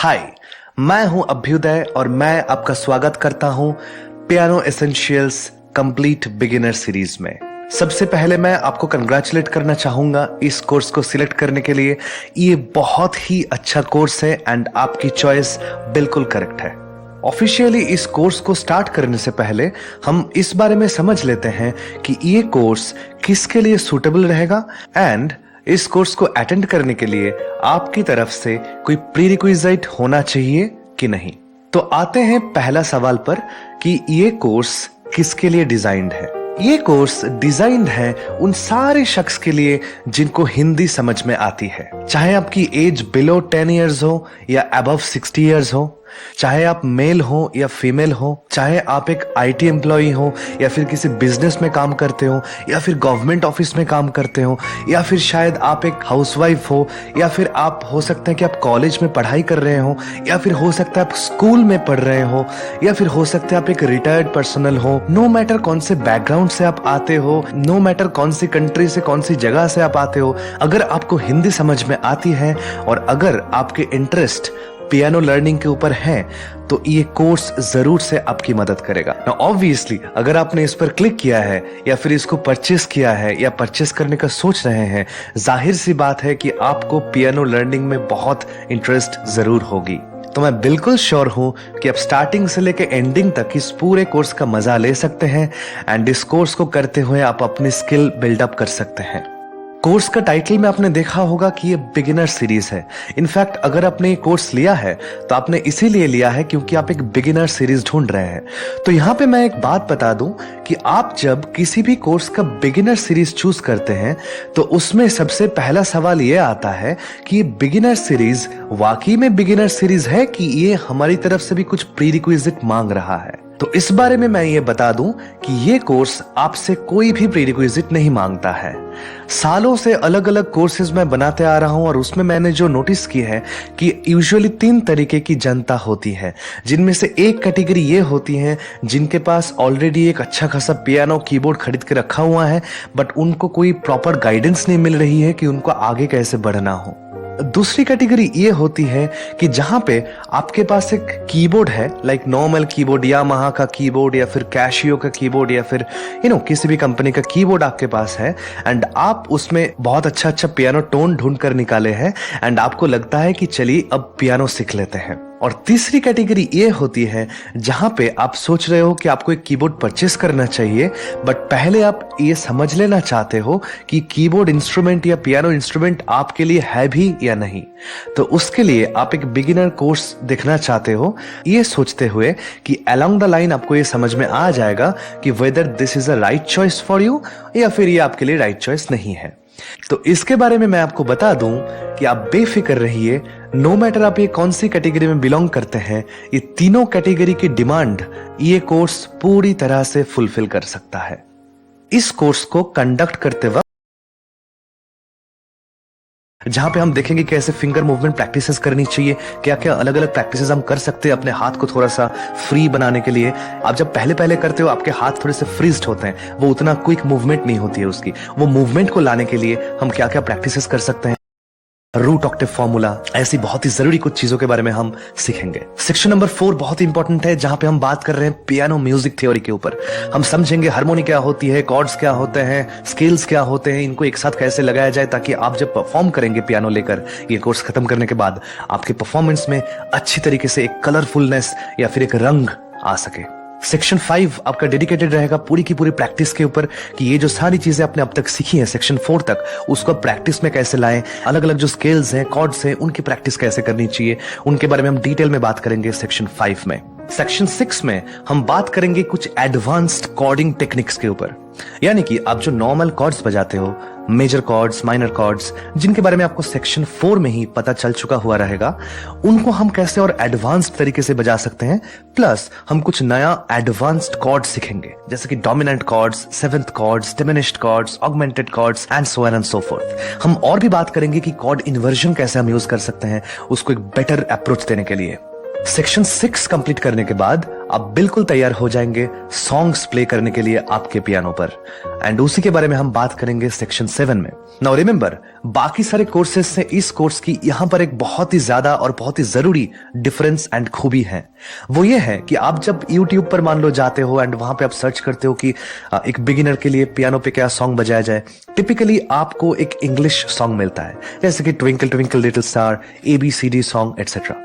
हाय, मैं हूं अभ्युदय और मैं आपका स्वागत करता हूं piano essentials complete beginner series में। सबसे पहले मैं आपको कंग्रेचुलेट करना चाहूंगा इस कोर्स को सिलेक्ट करने के लिए। ये बहुत ही अच्छा कोर्स है एंड आपकी चॉइस बिल्कुल करेक्ट है। ऑफिशियली इस कोर्स को स्टार्ट करने से पहले हम इस बारे में समझ लेते हैं कि ये कोर्स किसके लिए सूटेबल रहेगा एंड इस कोर्स को अटेंड करने के लिए आपकी तरफ से कोई प्रीरिक्विजिट होना चाहिए कि नहीं। तो आते हैं पहला सवाल पर कि ये कोर्स किसके लिए डिजाइंड है। ये कोर्स डिजाइन्ड है उन सारे शख्स के लिए जिनको हिंदी समझ में आती है, चाहे आपकी एज बिलो 10 इयर्स हो या अबव 60 इयर्स हो, चाहे आप मेल हो या फीमेल हो, चाहे आप एक आईटी एम्प्लॉई हो या फिर किसी बिजनेस में काम करते हो या फिर गवर्नमेंट ऑफिस में काम करते हो या फिर शायद आप एक हाउसवाइफ हो या फिर आप हो सकते हैं कि आप कॉलेज में पढ़ाई कर रहे हो या फिर हो सकता है आप स्कूल में पढ़ रहे हो या फिर हो सकता है आप एक रिटायर्ड पर्सनल हो। नो मैटर कौन से बैकग्राउंड से आप आते हो, नो मैटर कौन सी कंट्री से कौन सी जगह से आप आते हो, अगर आपको हिंदी समझ में आती है और अगर आपके इंटरेस्ट पियानो लर्निंग के ऊपर है तो ये कोर्स जरूर से आपकी मदद करेगा। ना ऑब्वियसली अगर आपने इस पर क्लिक किया है या फिर इसको परचेस किया है या परचेस करने का सोच रहे हैं, जाहिर सी बात है कि आपको पियानो लर्निंग में बहुत इंटरेस्ट जरूर होगी। तो मैं बिल्कुल श्योर हूं कि आप स्टार्टिंग से लेकर एंडिंग तक इस पूरे कोर्स का मजा ले सकते हैं एंड इस कोर्स को करते हुए आप अपनी स्किल बिल्डअप कर सकते हैं। कोर्स का टाइटल में आपने देखा होगा कि ये बिगिनर सीरीज है। इनफैक्ट अगर आपने ये कोर्स लिया है तो आपने इसीलिए लिया है क्योंकि आप एक बिगिनर सीरीज ढूंढ रहे हैं। तो यहाँ पे मैं एक बात बता दूं कि आप जब किसी भी कोर्स का बिगिनर सीरीज चूज करते हैं तो उसमें सबसे पहला सवाल ये आता है कि ये बिगिनर सीरीज वाकई में बिगिनर सीरीज है कि ये हमारी तरफ से भी कुछ प्रीरिक्विजिट मांग रहा है। तो इस बारे में मैं ये बता दूं कि ये कोर्स आपसे कोई भी प्रीरिक्विजिट नहीं मांगता है। सालों से अलग अलग कोर्सेज मैं बनाते आ रहा हूं और उसमें मैंने जो नोटिस की है कि यूजुअली 3 तरीके की जनता होती है, जिनमें से एक कैटेगरी ये होती है जिनके पास ऑलरेडी एक अच्छा खासा पियानो कीबोर्ड खरीद के रखा हुआ है बट उनको कोई प्रॉपर गाइडेंस नहीं मिल रही है कि उनको आगे कैसे बढ़ना हो। दूसरी कैटेगरी ये होती है कि जहां पे आपके पास एक कीबोर्ड है, लाइक नॉर्मल कीबोर्ड, यामाहा का कीबोर्ड या फिर कैशियो का कीबोर्ड या फिर किसी भी कंपनी का कीबोर्ड आपके पास है एंड आप उसमें बहुत अच्छा पियानो टोन ढूंढ कर निकाले हैं एंड आपको लगता है कि चलिए अब पियानो सीख लेते हैं। और तीसरी कैटेगरी ये होती है जहां पे आप सोच रहे हो कि आपको एक कीबोर्ड परचेस करना चाहिए बट पहले आप ये समझ लेना चाहते हो कि कीबोर्ड इंस्ट्रूमेंट या पियानो इंस्ट्रूमेंट आपके लिए है भी या नहीं। तो उसके लिए आप एक बिगिनर कोर्स देखना चाहते हो, ये सोचते हुए कि अलोंग द लाइन आपको ये समझ में आ जाएगा कि whether this is a right choice for you या फिर ये आपके लिए राइट चॉइस नहीं है। तो इसके बारे में मैं आपको बता दूं कि आप बेफिक्र रहिए, नो मैटर आप ये कौन सी कैटेगरी में बिलोंग करते हैं, ये तीनों कैटेगरी की डिमांड ये कोर्स पूरी तरह से फुलफिल कर सकता है। इस कोर्स को कंडक्ट करते वक्त जहां पे हम देखेंगे कैसे फिंगर मूवमेंट प्रैक्टिसेस करनी चाहिए, क्या क्या अलग अलग प्रैक्टिसेस हम कर सकते हैं अपने हाथ को थोड़ा सा फ्री बनाने के लिए। आप जब पहले पहले करते हो आपके हाथ थोड़े से फ्रीज्ड होते हैं, वो उतना क्विक मूवमेंट नहीं होती है उसकी। वो मूवमेंट को लाने के लिए हम क्या क्या प्रैक्टिसेस कर सकते हैं, रूट ऑक्टेव फॉर्मूला, ऐसी बहुत ही जरूरी कुछ चीजों के बारे में हम सीखेंगे। सेक्शन नंबर 4 बहुत ही इंपॉर्टेंट है जहां पे हम बात कर रहे हैं पियानो म्यूजिक थ्योरी के ऊपर। हम समझेंगे हार्मोनी क्या होती है, कॉर्ड्स क्या होते हैं, स्केल्स क्या होते हैं, इनको एक साथ कैसे लगाया जाए ताकि आप जब परफॉर्म करेंगे पियानो लेकर ये कोर्स खत्म करने के बाद आपके परफॉर्मेंस में अच्छी तरीके से एक कलरफुलनेस या फिर एक रंग आ सके। सेक्शन 5 आपका डेडिकेटेड रहेगा पूरी की पूरी प्रैक्टिस के ऊपर कि ये जो सारी चीजें आपने अब तक सीखी हैं सेक्शन 4 तक, उसको प्रैक्टिस में कैसे लाएं, अलग अलग जो स्केल्स हैं, कॉर्ड्स हैं, उनकी प्रैक्टिस कैसे करनी चाहिए, उनके बारे में हम डिटेल में बात करेंगे सेक्शन 5 में। सेक्शन 6 में हम बात करेंगे कुछ एडवांस्ड कॉर्डिंग टेक्निक्स के ऊपर, यानी कि आप जो नॉर्मल कॉर्ड्स बजाते हो, मेजर कॉर्ड्स, माइनर कॉर्ड्स, जिनके बारे में आपको सेक्शन 4 में ही पता चल चुका हुआ रहेगा, उनको हम कैसे और एडवांस्ड तरीके से बजा सकते हैं। प्लस हम कुछ नया एडवांस्ड कॉर्ड्स सीखेंगे जैसे कि dominant chords, seventh chords, diminished chords, augmented chords and so on and so forth. हम और भी बात करेंगे कि कॉर्ड इन्वर्जन कैसे हम यूज कर सकते हैं उसको एक बेटर अप्रोच देने के लिए। सेक्शन 6 कंप्लीट करने के बाद आप बिल्कुल तैयार हो जाएंगे सॉन्ग्स प्ले करने के लिए आपके पियानो पर, एंड उसी के बारे में हम बात करेंगे सेक्शन 7 में। नाउ रिमेंबर, बाकी सारे कोर्सेज से इस कोर्स की यहां पर एक बहुत ही ज्यादा और बहुत ही जरूरी डिफरेंस एंड खूबी है। वो ये है कि आप जब YouTube पर मान लो जाते हो एंड वहां पे आप सर्च करते हो कि एक बिगिनर के लिए पियानो पे क्या सॉन्ग बजाया जाए, टिपिकली आपको एक इंग्लिश सॉन्ग मिलता है, जैसे कि twinkle twinkle little star, ABCD song etcetera.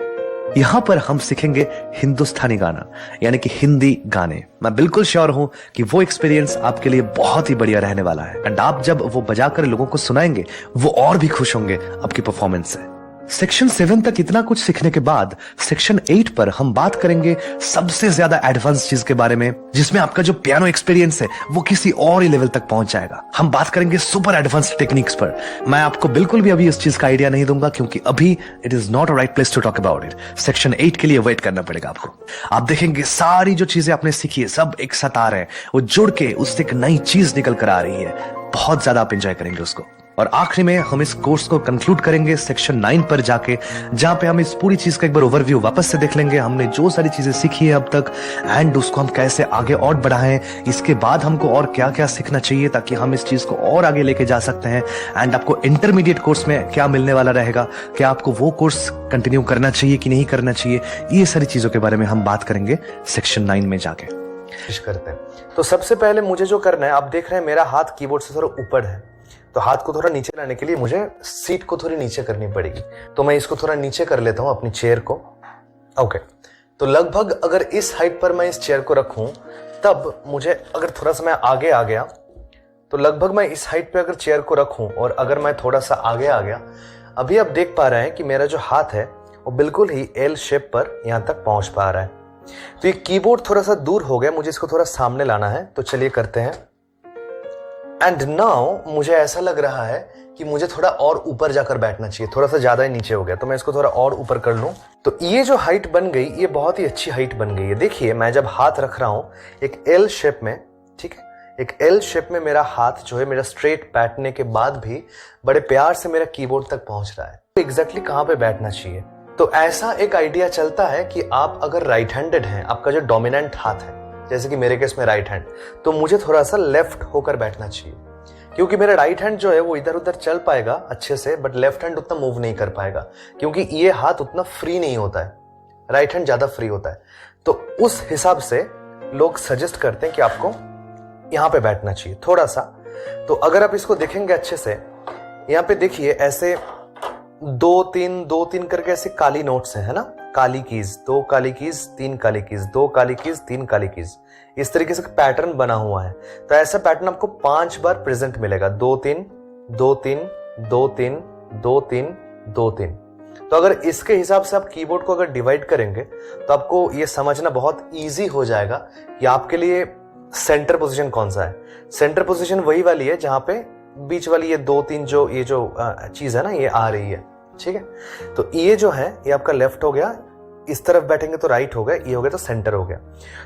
यहां पर हम सीखेंगे हिंदुस्तानी गाना, यानी कि हिंदी गाने। मैं बिल्कुल श्योर हूं कि वो एक्सपीरियंस आपके लिए बहुत ही बढ़िया रहने वाला है, एंड आप जब वो बजाकर लोगों को सुनाएंगे वो और भी खुश होंगे आपकी परफॉर्मेंस से। सेक्शन 7 तक इतना कुछ सीखने के बाद सेक्शन 8 पर हम बात करेंगे सबसे ज्यादा एडवांस चीज के बारे में, जिसमें आपका जो पियानो एक्सपीरियंस है वो किसी और ही लेवल तक पहुंच जाएगा। हम बात करेंगे सुपर एडवांस टेक्निक्स पर। मैं आपको बिल्कुल भी अभी इस चीज का आइडिया नहीं दूंगा, क्योंकि अभी it is not a right place to talk about it. Section 8 के लिए वेट करना पड़ेगा आपको। आप देखेंगे सारी जो चीजें आपने सीखी है सब एक साथ आ रहे हैं, वो जुड़ के उससे एक नई चीज निकल कर आ रही है। बहुत ज्यादा आप एंजॉय करेंगे उसको। और आखिरी में हम इस कोर्स को कंक्लूड करेंगे सेक्शन 9 पर जाके, जहां पे हम इस पूरी चीज का एक बार ओवरव्यू वापस से देख लेंगे, हमने जो सारी चीजें सीखी है अब तक एंड उसको हम कैसे आगे और बढ़ाएं, इसके बाद हमको और क्या क्या सीखना चाहिए ताकि हम इस चीज को और आगे लेके जा सकते हैं, एंड आपको इंटरमीडिएट कोर्स में क्या मिलने वाला रहेगा, क्या आपको वो कोर्स कंटिन्यू करना चाहिए कि नहीं करना चाहिए, ये सारी चीजों के बारे में हम बात करेंगे सेक्शन 9 में जाके। करते हैं तो सबसे पहले मुझे जो करना है, आप देख रहे हैं मेरा हाथ कीबोर्ड से थोड़ा ऊपर है, तो हाथ को थोड़ा नीचे लाने के लिए मुझे सीट को थोड़ी नीचे करनी पड़ेगी। तो मैं इसको थोड़ा नीचे कर लेता हूं अपनी चेयर को। ओके, तो लगभग अगर इस हाइट पर मैं इस चेयर को रखूं, तब मुझे अगर थोड़ा सा मैं आगे आ गया, तो लगभग मैं इस हाइट पे अगर चेयर को रखूं और अगर मैं थोड़ा सा आगे आ गया, अभी आप देख पा रहे हैं कि मेरा जो हाथ है वो बिल्कुल ही एल शेप पर यहां तक पहुंच पा रहा है। तो ये कीबोर्ड थोड़ा सा दूर हो गया, मुझे इसको थोड़ा सामने लाना है, तो चलिए करते हैं। एंड नाउ मुझे ऐसा लग रहा है कि मुझे थोड़ा और ऊपर जाकर बैठना चाहिए, थोड़ा सा ज्यादा ही नीचे हो गया, तो मैं इसको थोड़ा और ऊपर कर लूं। तो ये जो हाइट बन गई, ये बहुत ही अच्छी हाइट बन गई है। देखिए मैं जब हाथ रख रहा हूं एक एल शेप में, ठीक है, एक एल शेप में मेरा हाथ जो है मेरा स्ट्रेट बैठने के बाद भी बड़े प्यार से मेरा कीबोर्ड तक पहुंच रहा है। तो एग्जैक्टली कहां पे बैठना चाहिए, तो ऐसा एक आइडिया चलता है कि आप अगर राइट हैंडेड हैं, आपका जो डोमिनेंट हाथ है, जैसे कि मेरे केस में राइट हैंड, तो मुझे थोड़ा सा लेफ्ट होकर बैठना चाहिए, क्योंकि मेरा राइट हैंड जो है वो इधर उधर चल पाएगा अच्छे से, बट लेफ्ट हैंड उतना मूव नहीं कर पाएगा, क्योंकि ये हाथ उतना फ्री नहीं होता है, राइट हैंड ज्यादा फ्री होता है। तो उस हिसाब से लोग सजेस्ट करते हैं कि आपको यहां पे बैठना चाहिए थोड़ा सा। तो अगर आप इसको देखेंगे अच्छे से, यहां पे देखिए ऐसे 2-3 करके ऐसे काली नोट्स हैं, है ना, काली कीज, 2 काली कीज, 3 काली कीज, 2 काली कीज, 3 काली कीज, इस तरीके से पैटर्न बना हुआ है। तो ऐसा पैटर्न आपको 5 बार प्रेजेंट मिलेगा, 2-3 2-3 2-3 2-3 2-3। तो अगर इसके हिसाब से आप कीबोर्ड को अगर डिवाइड करेंगे तो आपको ये समझना बहुत इजी हो जाएगा कि आपके लिए सेंटर पोजीशन कौन सा है। सेंटर पोजीशन वही वाली है जहां पे बीच वाली ये 2-3 जो ये जो चीज है ना, ये आ रही है, ठीक है। तो ये जो है ये आपका लेफ्ट हो गया, इस तरफ बैठेंगे तो राइट हो गया, ये हो गया तो सेंटर हो गया।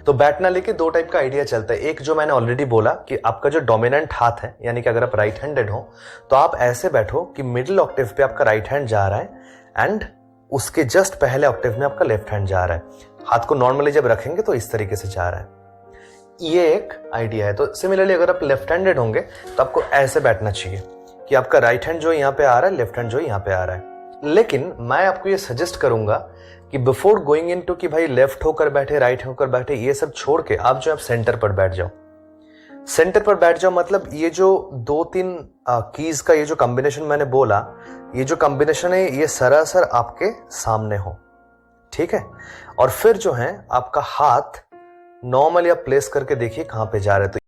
तो बैठना लेके 2 टाइप का आइडिया चलता है। एक जो मैंने ऑलरेडी बोला कि आपका जो डोमिनेंट हाथ है, यानी कि अगर आप राइट हैंडेड हो तो आप ऐसे बैठो कि मिडिल ऑक्टेव पे आपका राइट हैंड जा रहा है एंड उसके जस्ट पहले ऑक्टेव में आपका लेफ्ट हैंड जा रहा है। हाथ को नॉर्मली जब रखेंगे तो इस तरीके से जा रहा है, ये एक आइडिया है। तो सिमिलरली अगर आप लेफ्ट हैंडेड होंगे तो आपको ऐसे बैठना चाहिए कि आपका राइट हैंड जो यहाँ पे आ रहा है, लेफ्ट हैंड जो यहाँ पे आ रहा है। लेकिन मैं आपको ये सजेस्ट करूंगा कि बिफोर गोइंग इनटू कि भाई लेफ्ट होकर बैठे राइट होकर बैठे, ये सब छोड़ के आप जो आप सेंटर पर बैठ जाओ। सेंटर पर बैठ जाओ मतलब ये जो 2-3 कीज का ये जो कॉम्बिनेशन मैंने बोला, ये जो कॉम्बिनेशन है ये सरासर आपके सामने हो, ठीक है। और फिर जो है आपका हाथ नॉर्मली आप प्लेस करके देखिए कहां पे जा रहे हैं। तो